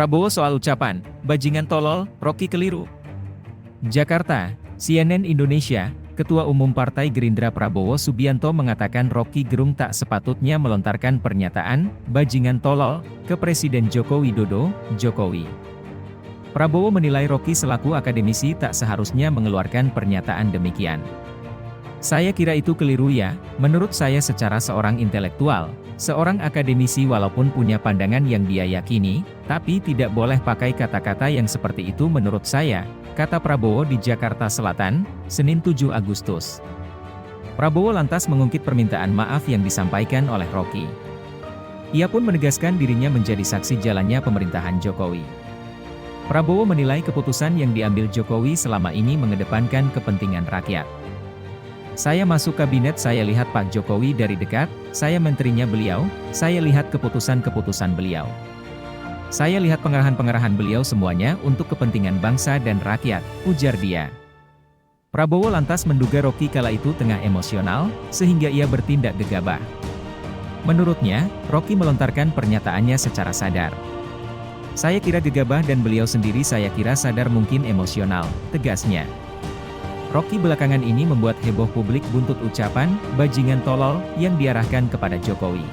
Prabowo soal ucapan, "Bajingan tolol, Rocky keliru." Jakarta, CNN Indonesia, Ketua Umum Partai Gerindra Prabowo Subianto mengatakan Rocky Gerung tak sepatutnya melontarkan pernyataan, "Bajingan tolol," ke Presiden Joko Widodo, Jokowi. Prabowo menilai Rocky selaku akademisi tak seharusnya mengeluarkan pernyataan demikian. "Saya kira itu keliru ya, menurut saya secara seorang intelektual, seorang akademisi walaupun punya pandangan yang dia yakini, tapi tidak boleh pakai kata-kata yang seperti itu menurut saya," kata Prabowo di Jakarta Selatan, Senin 7 Agustus. Prabowo lantas mengungkit permintaan maaf yang disampaikan oleh Rocky. Ia pun menegaskan dirinya menjadi saksi jalannya pemerintahan Jokowi. Prabowo menilai keputusan yang diambil Jokowi selama ini mengedepankan kepentingan rakyat. "Saya masuk kabinet, saya lihat Pak Jokowi dari dekat, saya menterinya beliau, saya lihat keputusan-keputusan beliau. Saya lihat pengarahan-pengarahan beliau semuanya untuk kepentingan bangsa dan rakyat," ujar dia. Prabowo lantas menduga Rocky kala itu tengah emosional, sehingga ia bertindak gegabah. Menurutnya, Rocky melontarkan pernyataannya secara sadar. "Saya kira gegabah dan beliau sendiri saya kira sadar mungkin emosional," tegasnya. Rocky belakangan ini membuat heboh publik buntut ucapan, "bajingan tolol," yang diarahkan kepada Jokowi.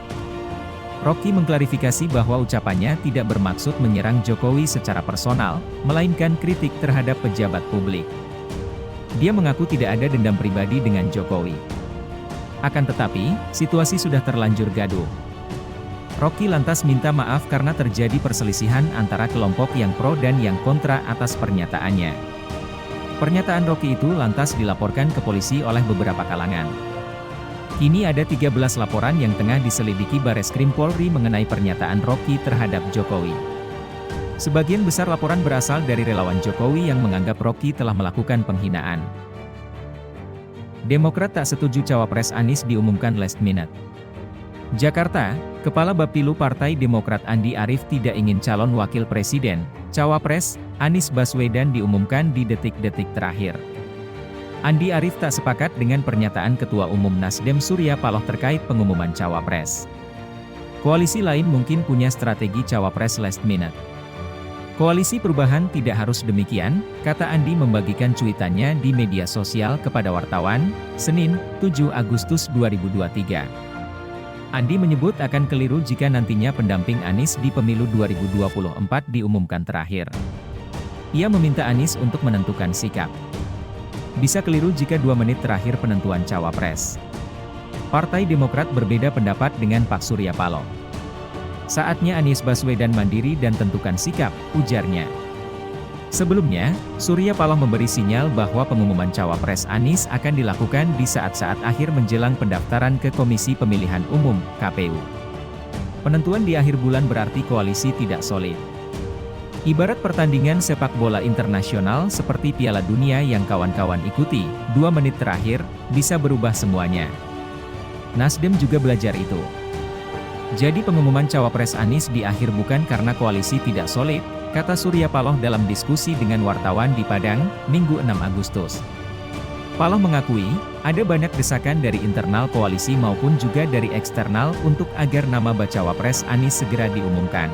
Rocky mengklarifikasi bahwa ucapannya tidak bermaksud menyerang Jokowi secara personal, melainkan kritik terhadap pejabat publik. Dia mengaku tidak ada dendam pribadi dengan Jokowi. Akan tetapi, situasi sudah terlanjur gaduh. Rocky lantas minta maaf karena terjadi perselisihan antara kelompok yang pro dan yang kontra atas pernyataannya. Pernyataan Rocky itu lantas dilaporkan ke polisi oleh beberapa kalangan. Kini ada 13 laporan yang tengah diselidiki Bareskrim Polri mengenai pernyataan Rocky terhadap Jokowi. Sebagian besar laporan berasal dari relawan Jokowi yang menganggap Rocky telah melakukan penghinaan. Demokrat tak setuju Cawapres Anies diumumkan last minute. Jakarta, Kepala Baptilu Partai Demokrat Andi Arief tidak ingin calon wakil presiden, Cawapres, Anies Baswedan diumumkan di detik-detik terakhir. Andi Arief tak sepakat dengan pernyataan Ketua Umum Nasdem Surya Paloh terkait pengumuman Cawapres. Koalisi lain mungkin punya strategi Cawapres last minute. "Koalisi perubahan tidak harus demikian," kata Andi membagikan cuitannya di media sosial kepada wartawan, Senin, 7 Agustus 2023. Andi menyebut akan keliru jika nantinya pendamping Anies di pemilu 2024 diumumkan terakhir. Ia meminta Anies untuk menentukan sikap. "Bisa keliru jika 2 menit terakhir penentuan Cawapres." Partai Demokrat berbeda pendapat dengan Pak Surya Paloh. "Saatnya Anies Baswedan mandiri dan tentukan sikap," ujarnya. Sebelumnya, Surya Paloh memberi sinyal bahwa pengumuman Cawapres Anies akan dilakukan di saat-saat akhir menjelang pendaftaran ke Komisi Pemilihan Umum, KPU. Penentuan di akhir bulan berarti koalisi tidak solid. Ibarat pertandingan sepak bola internasional seperti Piala Dunia yang kawan-kawan ikuti, 2 menit terakhir, bisa berubah semuanya. Nasdem juga belajar itu. Jadi pengumuman Cawapres Anies di akhir bukan karena koalisi tidak solid, kata Surya Paloh dalam diskusi dengan wartawan di Padang, Minggu 6 Agustus. Paloh mengakui, ada banyak desakan dari internal koalisi maupun juga dari eksternal untuk agar nama Bacawapres Anies segera diumumkan.